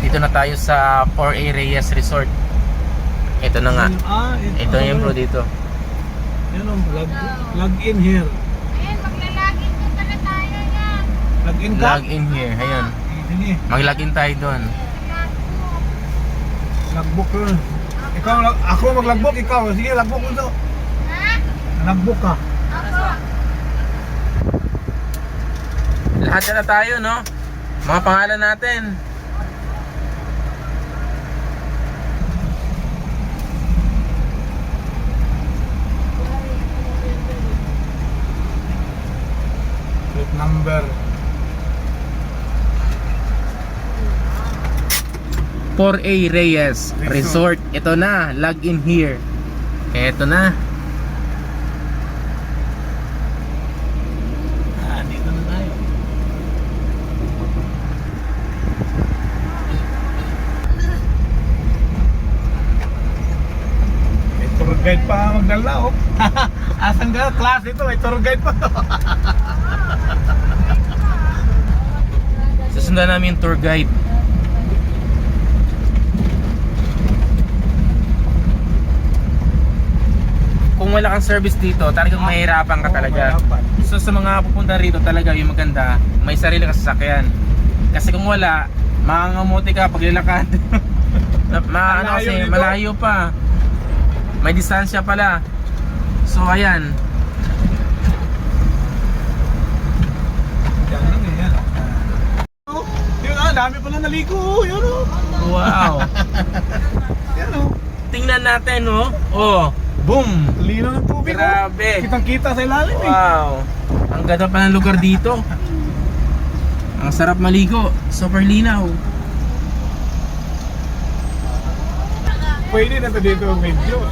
Dito na tayo sa 4A Reyes Resort. Ito na nga. Ito yung bro dito. Yan o, log in here. Ayan, maglalagin ko pala tayo yan. Log in ka? Log in here. Ayun. Sige, Mag-login tayo doon. logbook yun. Ikaw, ako mag-logbook, ikaw. Sige, logbook mo to. Ha? Logbook ka. Ako. Lahat na tayo, no? Mga pangalan natin. Plate number. 4A Reyes Resort. Ito na. Log in here. Ito na. Dito na tayo. May tour guide pa magdala, oh. Asan ka? Class ito, may tour guide pa. Susundan namin yung tour guide. Kung wala kang service dito, talagang mahirapan ka talaga. So sa mga pupunta rito talaga yung maganda, may sarili kang sasakyan. Kasi kung wala, makangamuti ka paglalakad. Ano kasi, dito. malayo pa. May distansya pala. So ayan. Yan, yan. Oh, yun dami pala naligo, oh. Yun, oh. Wow. Yan, oh. Tingnan natin, oh. Oh, boom. Lino ng tubig, oh. Grabe. Kitang-kita sa ilalim, eh. Wow. Ang ganda pa ng lugar dito. Ang sarap maligo. Super linaw. Pwede na to dito medyo.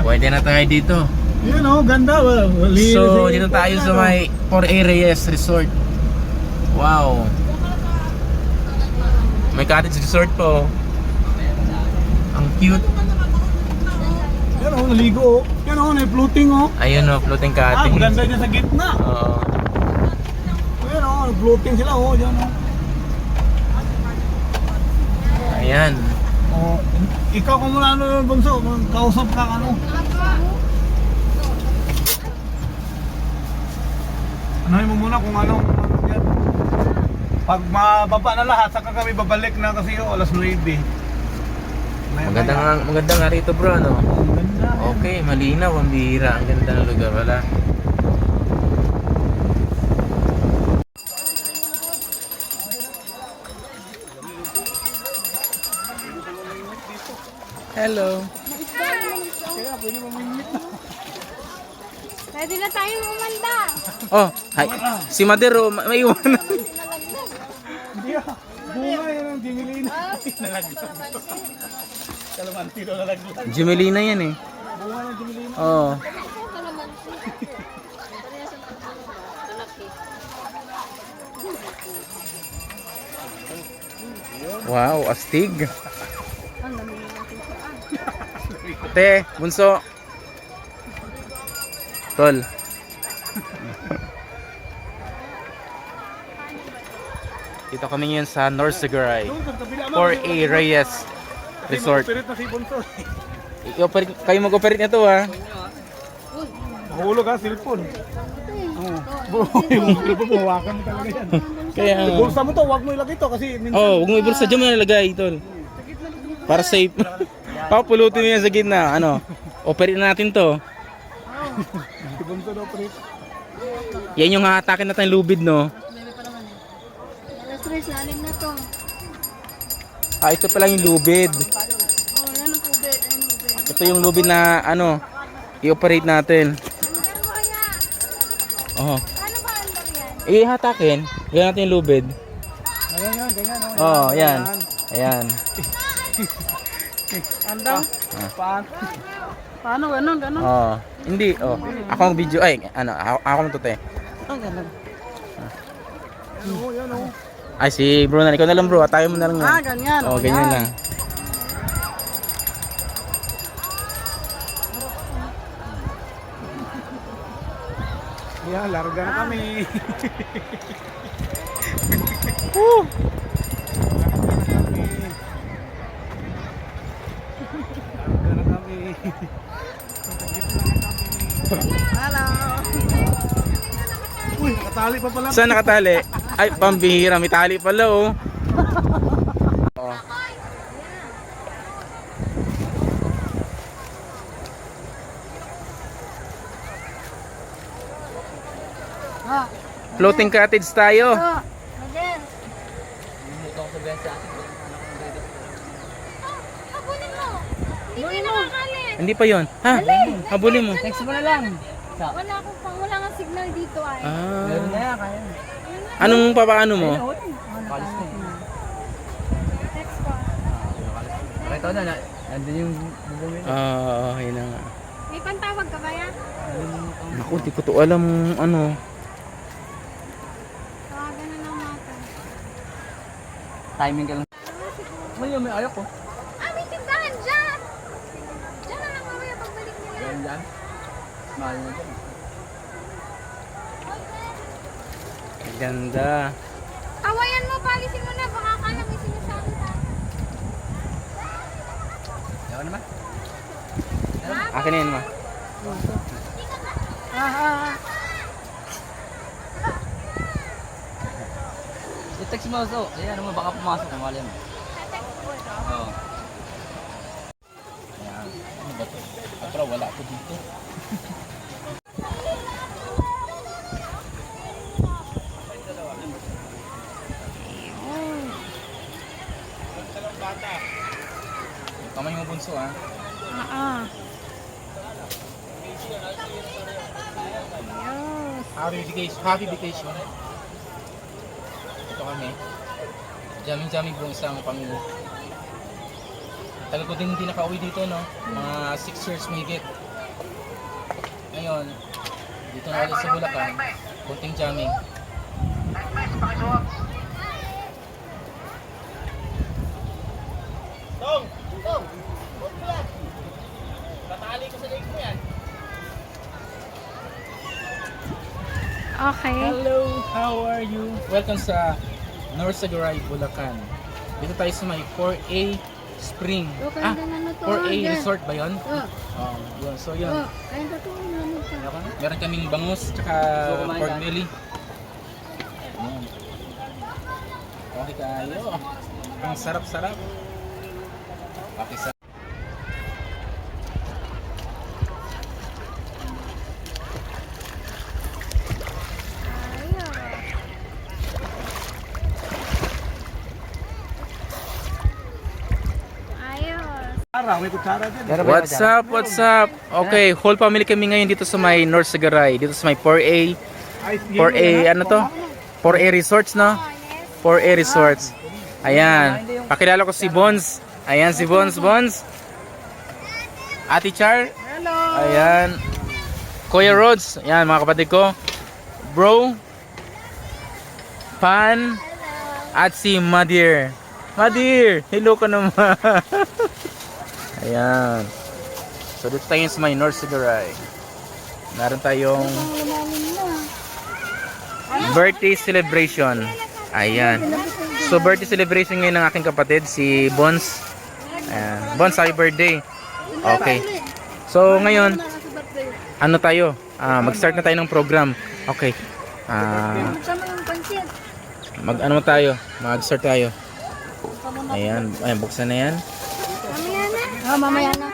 Pwede na tayo dito. Yun, oh, ganda. So, dito tayo sa may 4A Reyes Resort. Wow. May cottage resort po. Ang cute. Yan, oh, naligo, oh. Yan, oh, may floating, oh. Ayun o, floating cottage. Maganda dyan sa gitna. Oo. Yan, oh, floating sila, oh. Yan, oh. Ayan. Oh, ikaw kung muna ano yung bunso, kausap ka ano. Anahin mo muna kung ano yan. Pag mababa na lahat, saka kami babalik na kasi yung alas 9. Maganda nga rito bro, ano? Ganda. Okay, malinaw, ang bihira. Ang ganda ng lugar, wala. Hello. Kaya pwede mamimit na. Pwede na tayo umanda. Oh, hi. Si Madero, may iwanan. Hindi ah. Bunga yan ang Jimelina. Nalaglag. Kalamanti daw nalaglag. Jumelina yan eh. Bunga ng Jimelina. Oh. Wow, astig. Te, bunso. Tol. Dito kami ngayon sa North Sagaray. 4A Reyes Resort. Pirit na si Bunso. Kayo mag-operate nito ha. Mahulog ha, cellphone. Oo. Yung cellphone mo, hawakan mo talaga yan. Kaya Bulsa mo to, huwag mo ilagay to kasi minsan. huwag mo ibulsa dyan mo nalagay, tol. Para safe. Papulutin mo yan sa gitna. Ano? Operate na natin to. Si Bunso daw pirit. Yan yung hahatakin natin lubid, no? Alas 3, lalim na to. Ito pa lang yung lubid. Oh, yan ang tubig. Yan ang tubig. Ito yung lubid na, ano, i-operate natin. Andar mo kaya. Oh. Ano ba andar yan? Ihatakin. Ganyan natin yung lubid. Ayan yan, ganyan. Oh, yan. Ayan. Andar? Paano? Paano? Ganon? Oh. Hindi, oh. Ako ang video, ay, ano, ako ang tute. Oh, ganon. Ano, yan o. Ay, si bro na, ikaw na lang bro, tayo mo na lang. Ah, ganyan. Oh, ganyan lang. Yan, larga na kami. Hello. Uy, nakatali pa pala. Saan nakatali? Ay, pambihira. May tali pala, oh. Oh. Ah, Floating cottage tayo. ah. Again. Habulin mo. Hindi ko nakakali. Hindi pa yon. Ha? Habulin mo. Text mo na lang. Wala nga signal dito ay. Meron na Ah. yan, kaya. Anong papaano mo? Kalis na eh. Text ko. Pakita ko na, nandun yung bubungin. Okay na nga. May pantawag ka ba yan? Naku, di ko to alam ano. Tawagan na lang natin. Timing ka lang. Ano yun, may ayak ko. Ah, may tindahan dyan! Dyan na lang mamaya pagbalik nila. Yan dyan. Mahal mo dyan. Ganda. Awayan mo, palisin mo na. Baka akala may sinasabi tayo. Ayaw naman. Akin na yun, ma. I-text mo so. Ayan naman, baka pumasok ang wala mo. Oo. Ayan. Ano ba ito? Pero wala ko dito. Kamay mo bunso, ha. Happy vacation. Ito kami. Jamming buong isang pamilya. Tagal ko din hindi nakauwi dito, no? Mga 6 years mahigit. Ngayon, dito na ulit sa Bulacan. Kunting jamming. Okay. Hello, how are you? Welcome sa North Sagaray, Bulacan. Dito tayo sa may 4A Spring. Ah, 4A Resort ba yun? Yun. So yun. Kain ka to. Ano ka? Meron kaming bangus tsaka pork belly. Ayan. Okay kayo. Ang sarap-sarap. Okay sa Ayos. Kutsara, may kutsara dyan. What's up? What's up? Okay, whole family kami ngayon dito sa may North Sagaray. Dito sa may 4A. 4A, ano to? 4A Resorts, no? 4A Resorts. Ayan. Pakilala ko si Bons. Ayan si Bons. Ate Char. Hello. Ayan. Kuya Rods. Ayan, mga kapatid ko. Bro. Pan. At si Madir. Madir, hello ka naman. Ayan. So dito tayo sa may North Sagaray. Meron tayong birthday celebration. Ayan. So birthday celebration ngayon ng aking kapatid, si Bons. Ayan. Bons, happy birthday. Okay. So ngayon, ano tayo? Mag-start na tayo ng program. Okay. Sama ng pansit. Mag-ano tayo? Mag-start tayo. Ayan. Ayan, buksan na yan. Mamaya na.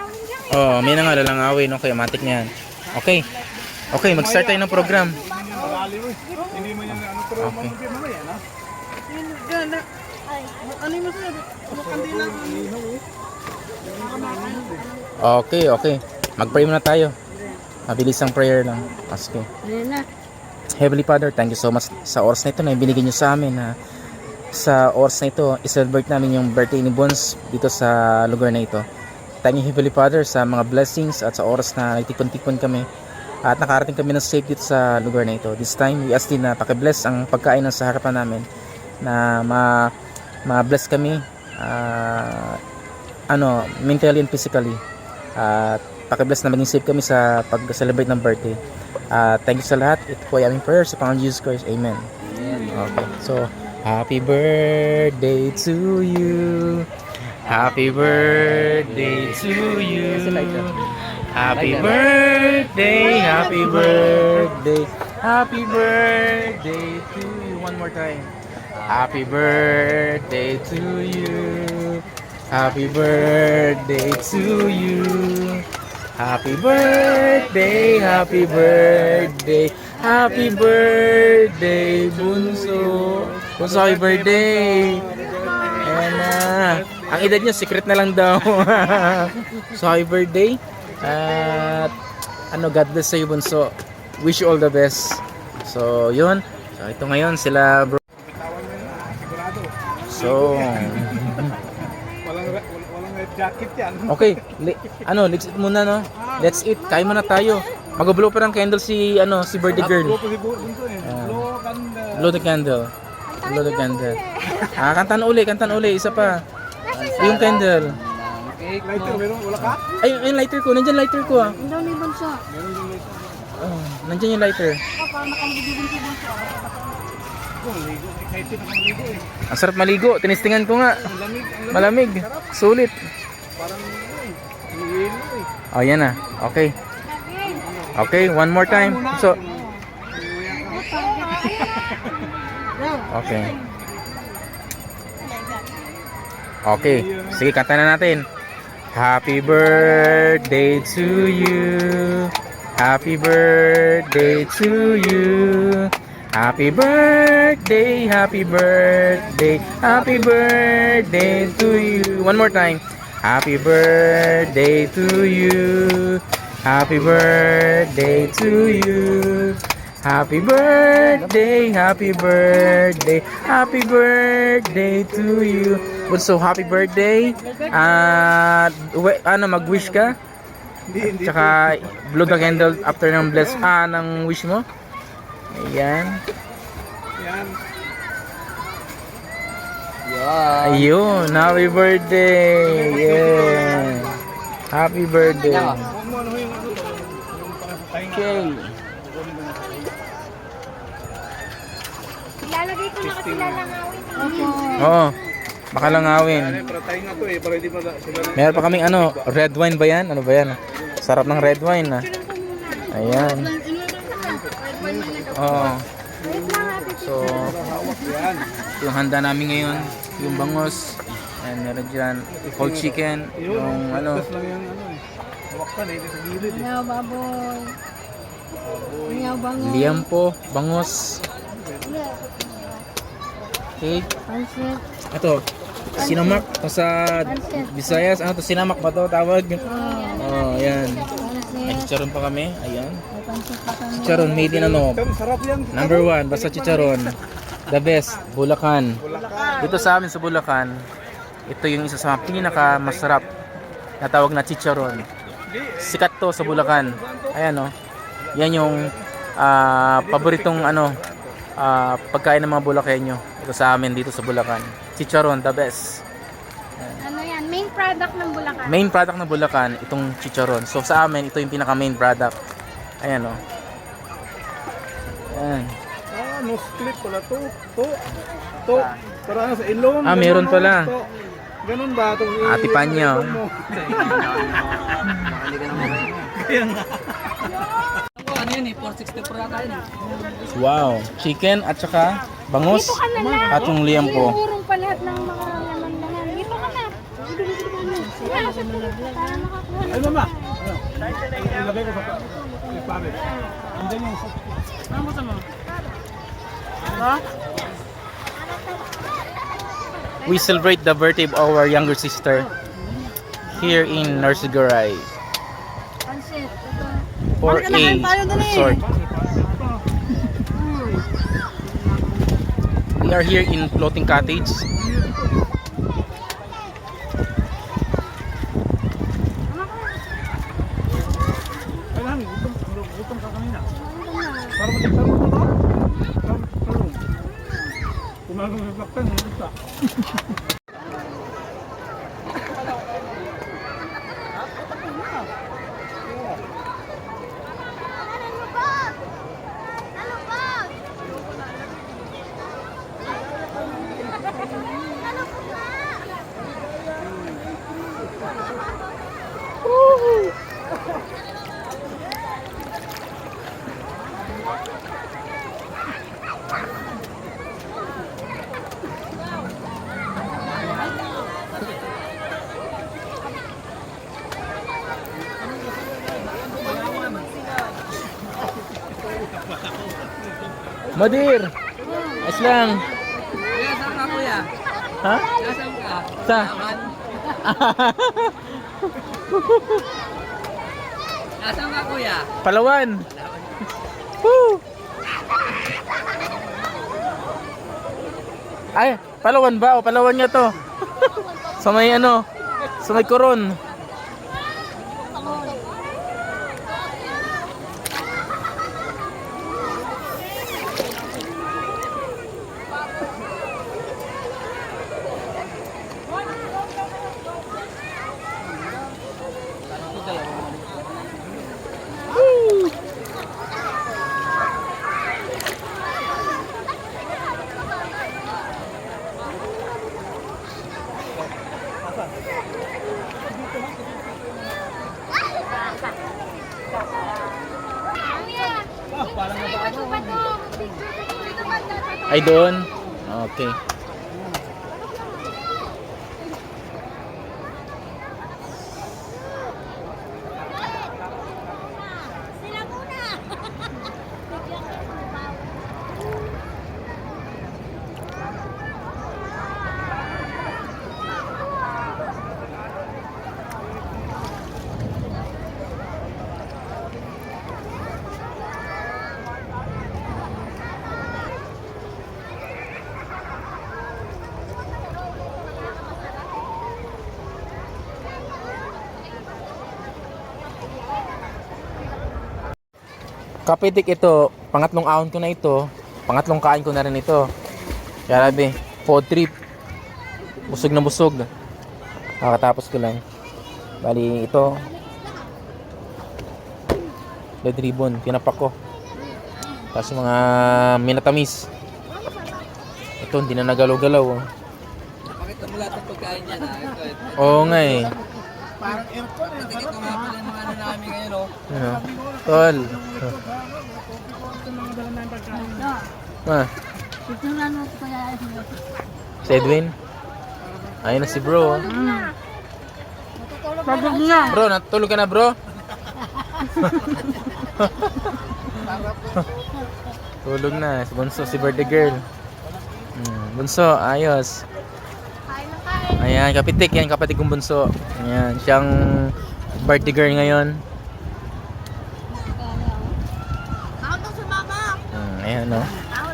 Oh, may na nga lalangawin. Okay, matik na yan. Okay. Okay, mag-start tayo ng program. Hindi mo yan ano, pero Okay. mamaya na. Ano yung masaya? Kandila. Okay. Mag-pray muna tayo. Mabilis ang prayer lang. Okay. Ayan na. Heavenly Father, thank you so much sa oras na ito na binigyan nyo sa amin na sa oras na ito, i-celebrate namin yung birthday ni Bons dito sa lugar na ito. Thank you, Heavenly Father, sa mga blessings at sa oras na nagtipon-tipon kami at nakarating kami ng safe dito sa lugar na ito. This time, we ask din na pakibless ang pagkain ng sa harapan namin na ma-bless kami mentally and physically. At pakibless na maging safe kami sa pag-celebrate ng birthday. Thank you sa lahat. Ito po ay aming prayer sa Panginoon Jesus Christ. Amen. Okay. So, happy birthday to you. Happy birthday to you. Happy birthday, happy birthday, happy birthday to you. One more time. Happy birthday to you. Happy birthday to you. Happy birthday, happy birthday, happy birthday, Bunso. Bunso, happy birthday. Ayan na. Ang edad niya, secret na lang daw. So, happy birthday. At God bless sa'yo, Bunso. Wish you all the best. So, yun. So, ito ngayon sila, bro. So, Walang red jacket yan. okay. Let's eat muna, no? Let's eat. Kain muna tayo. Mag-blow pa ng candle si birthday girl. Blow the candle. Blow the candle. Kantan uli. Isa pa. Yung candle. Cake Lighter, mo. wala ka? Ay, yung lighter ko. Nandiyan lighter ko, ah. Ang daw ni Bunso. Oh, nandiyan yung lighter. Para makamagibigin si Bunso. Ligo. Kahit nakaligo eh. Ang sarap maligo. Tinistingan ko nga. Malamig. Malamig. Sulit. Parang hihilo eh. Oh, yan na. Okay. Okay, one more time. So, okay. Okay. Sige, kanta na natin. Happy birthday to you. Happy birthday to you. Happy birthday, happy birthday, happy birthday to you. One more time. Happy birthday to you. Happy birthday to you. Happy birthday, happy birthday, happy birthday to you. So happy birthday. Mag-wish ka? Hindi. Tsaka blow the candle after ng bless ng wish mo. Ayan. Yan. Yan. Ayun, happy birthday. Yeah. Happy birthday. Yan. Huwag mo ano yung to. Yung parang sa tainga. Okay. Ilalagay ko na kasi lalangawin. Oo. Baka langawin. Ano, para tainga to eh. Para hindi pa sila. Meron pa kaming red wine ba yan? Ano ba yan? Sarap ng red wine, ah. Ayan. Oo. So, Yan. yung handa namin ngayon, yung bangos, and meron dyan, cold chicken, yung Tas lang yung eh. Hawaktan eh. Sa gilid eh. Ayaw, baboy. Ayaw, bango. liampo, bangos. Okay. Pansit. Ito, sinamak. Kung sa Visayas, sinamak ba to tawag? Oh, ayan. May Pansit. chicharon pa kami. Ayan. May pansit pa kami. Chicharon made in Pero sarap yan. Number 1, basta chicharon. The best, Bulacan. Dito sa amin sa Bulacan, ito yung isa sa pinaka masarap na tawag na chicharon. Sikat to sa Bulacan. Ayan, oh. Yan yung paboritong pagkain ng mga Bulakenyo. Ito sa amin dito sa Bulacan. Chicharon, the best. Ano yan? Main product ng Bulacan. Main product ng Bulacan, itong chicharon. So sa amin, ito yung pinaka main product. Ayan, oh. Ayan. No split pala to. To. Para ano sa ilong. Meron ganun, pala. to. Ganun ba? Itong Atipan niya, oh. Kaya nga. Ano yun eh, 464 yata yun eh. Wow, chicken at saka bangus Dito ka na lang. at yung liampo. Urong pa lahat ng mga laman-laman. Dito ka na. Para makakuha. Ay mama. Ilagay ko sa pare. Andiyan yung We celebrate the birthday of our younger sister here in Narsugaray Pansit. for a resort. We are here in floating cottage. kailangan gutom ka kanina. Para magkakaroon mo to. Karoon. Kumagang reflectan, hindi ka. Madir! Ayos lang. Kuya, saan ka kuya? Ha? Kuya, saan ka? Sa? Saan ka kuya? Palawan. Woo! Ay, Palawan ba? O Palawan nga to. Sa may ano? Sa may Coron. Ay, doon? Okay. Sila muna. Kapitik ito, pangatlong ahon ko na ito, pangatlong kain ko na rin ito. Grabe, food trip. Busog na busog. Nakatapos ko lang. Bali ito. Red ribbon, tinapak ko. Tapos mga minatamis. Ito, hindi na nagalaw-galaw. Oh. Pakita mo lahat ng pagkain niya na. Ito. Oo nga eh. Parang aircon eh. Ito nga pala yung mga ano namin ngayon, oh. Ano? Tol. Ah, Picturean mo ko kaya. si Edwin. Ayun na si bro. Sabog niya. Bro, natulog ka na bro? Tulog na. Si Bunso, si birthday girl. Bunso, ayos. Ayan, kapitik. Yan, kapatid kong Bunso. Ayan, siyang birthday girl ngayon. Ako to sa mama. Ayan, no?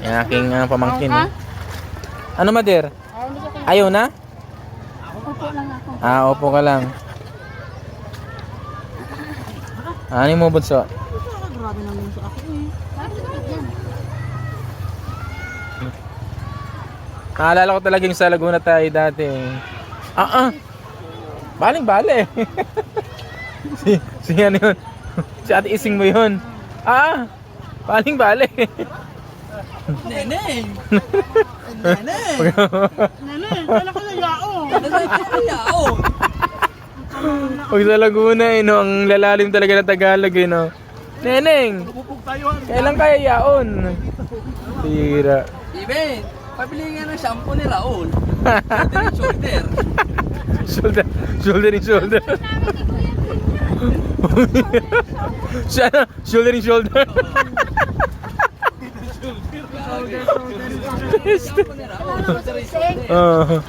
Yan aking pamangkin. No? Ano, Mader? Ayaw na? Upo lang ako. Ah, upo ka lang. Ano mo, Bunso? Grabe naman sa ako eh. Naalala ko talaga yung sa Laguna tayo dati. Baling-bale. si ano yun? Si Ate Ising mo yun. Baling-bale. Neneng! Nene, wala ko na yao. Neneng, kaya, oh. Pag sa Laguna no, ang lalalim talaga ng Tagalog no. Neneng, Pupug tayo. kailan kaya yaon? Tira. Iben, pabili nga ng shampoo ni Raul. Shoulder. Shoulder in shoulder. Siya na, shoulder in shoulder. Shampoo ni Raul. Shoulder in shoulder.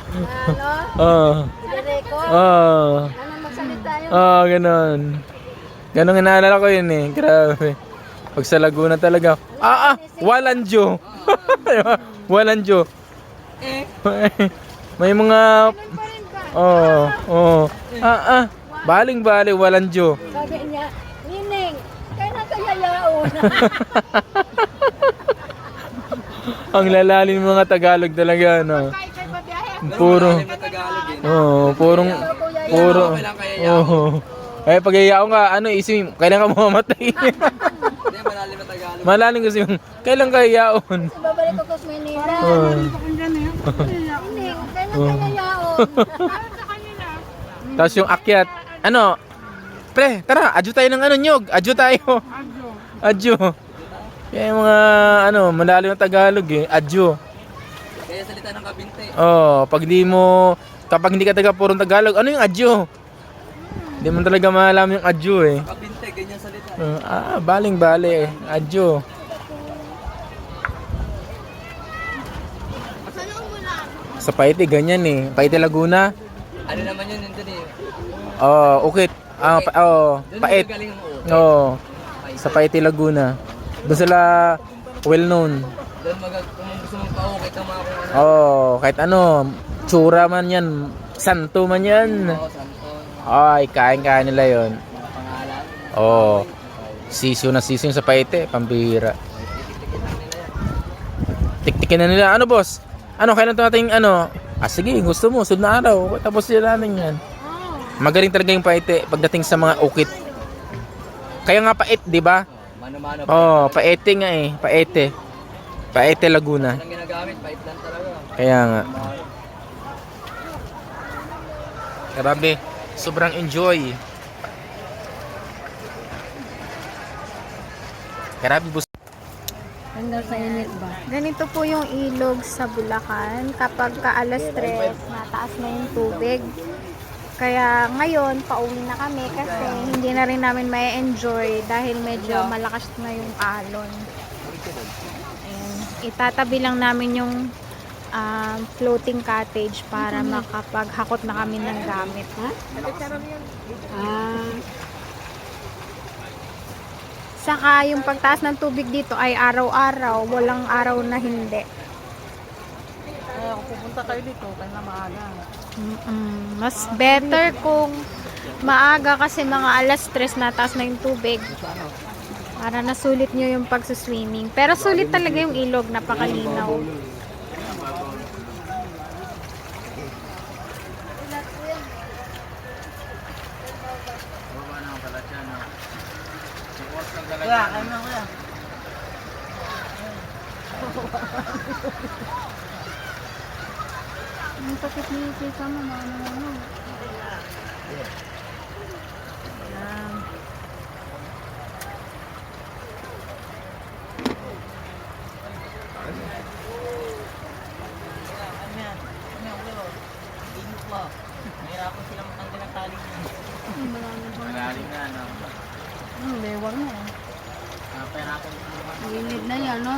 Direko. Ano magsalita yun? Ganon. Ganon nga naalala ko yun eh. Grabe. Pag sa Laguna talaga. Walanjo. Walanjo. May mga baling-bali walanjo. Sabi niya, Nining, kailan kaya yaon? Ang lalalim ng mga Tagalog talaga no. Puro. Puro. Eh pag iyaw nga isip kailan ka mamamatay. Hindi, malalim na Tagalog. Malalim kasi yung kailan ka iyaon. Babalik ko sa Manila. Nining, kailan kaya yaon? Tapos yung akyat, pre, tara, adyo tayo ng nyog, adyo tayo. Adyo. Kaya yung mga, malalim na Tagalog eh, adyo. Kaya salita ng kabinte. Kapag hindi ka taga purong Tagalog, ano yung adyo? Hindi mo talaga maalam yung adyo eh. Kabinte, ganyan salita. Baling-bali eh, adyo. Sa Paite, ganyan eh. Paite Laguna. Ano naman yun, nandun eh. Oh, ukit. Doon Pait. galing ang uok. Oh, sa Paite Laguna. Doon sila well known. Doon kung gusto mong paukit ang mga kung ano. Oh, kahit ano, tsura man yan, santo man yan. Oo, Santon, Ay, kain-kain nila yon. mga pangalan. Oh, sisyo na sisyo sa Paite, pambihira. Titik-tikin lang nila yan. Tiktikin na nila. Ano boss? Ano, kailan ito natin ano? Sige, gusto mo, sunod na araw. Tapos sila natin yan. Magaling talaga yung Paite pagdating sa mga ukit. Kaya nga pait, di ba? Mano-mano. Oh, Paite nga eh, Paite. Paite Laguna. Anong ginagamit? Pait lang talaga. Kaya nga. Grabe, sobrang enjoy. Grabe boss. Hanggang sa init ba? Ganito po yung ilog sa Bulacan. Kapag ka alas 3, mataas na yung tubig. Kaya ngayon, pauwi na kami kasi hindi na rin namin may enjoy dahil medyo malakas na yung alon. Ayan. Itatabi lang namin yung floating cottage para makapaghakot na kami ng gamit. Saka yung pagtaas ng tubig dito ay araw-araw, walang araw na hindi. Kaya kung pupunta kayo dito, kaya na maaga. Mas better kung maaga kasi mga alas 3 na taas na yung tubig. Para nasulit nyo yung pagsuswimming. Pero sulit talaga yung ilog, napakalinaw. Kuya, kayo na kuya. Ang sakit ni Kika mo, ano. Mahirapan silang matanggal ang tali niya. Magaling na, no? Lewag na eh. Pahirapan ko naman. Init na yan, no?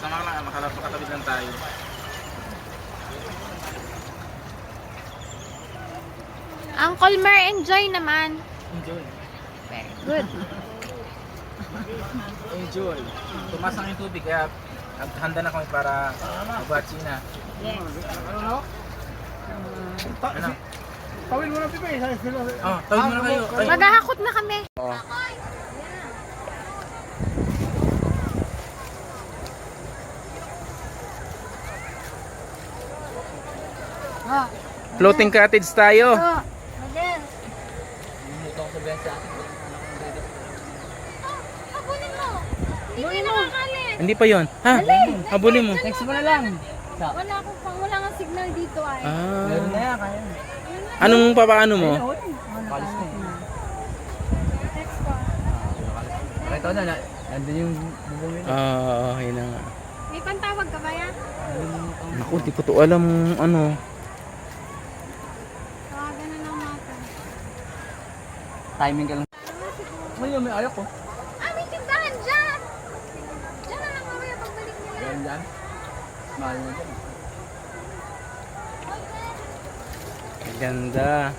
Sama ka lang, makatawid lang tayo. Uncle Mer, enjoy naman. Enjoy. Good. Enjoy. Tumas ang yung tubig, kaya handa na kami para magbatsi na. Ano? Tawid mo na pipa eh. Oh, tawid mo na kayo. Ay. Maghahakot na kami. Oh. Floating cottage tayo. Bumuto ko sa biyan sa akin. Habulin mo. Hindi mo nakakalit. Hindi pa yon. Ha? Habulin mo. Text mo na lang. Wala nga signal dito ay. Meron na Ah. yan, kaya. Anong papaano mo? Kalis na eh. Ito na, nandun yung bubong nila. Yun na nga. May pantawag ka ba yan? Naku, di ko to alam ano. Tawagan na ng mata. Timing ka lang. May ayak ko. May tindahan dyan! Dyan na lang mamaya pagbalik nila. Yan dyan. Mahal na dyan. Ganda.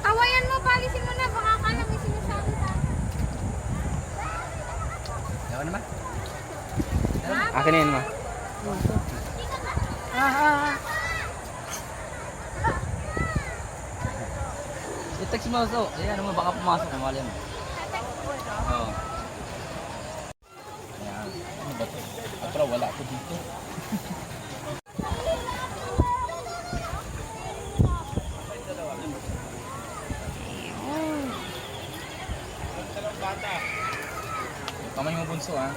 Awayan mo, palisin mo na. Baka akala may sinasabi pa. Yawan naman. Akin na yun, ma. I-text mo so. Ayan naman, baka pumasok ang wala mo. Oo. Ayan. Ano ba ito? Pero wala ko dito. Kamay mo bunso, ha?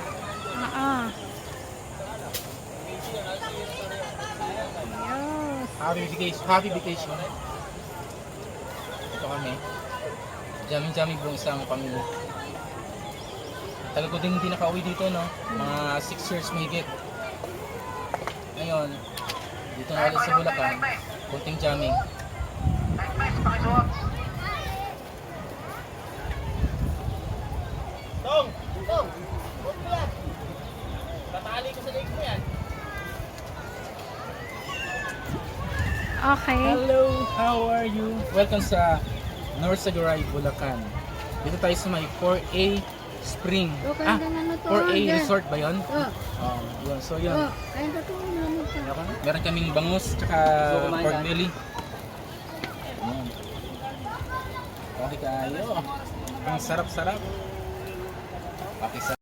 Happy vacation. Ito kami. Jamming-jamming buong isang pamilya. Tagal ko din hindi nakauwi dito, no? Mga 6 years mahigit. Ngayon, dito na ulit sa Bulacan. Kunting jamming. Okay. Hello, how are you? Welcome sa North Sagaray, Bulacan. Dito tayo sa may 4A Spring. Ah, 4A Resort ba yun? Yun. So yun. Meron kaming bangus tsaka pork belly. Ayan. Okay kayo. Ang sarap-sarap. Okay sa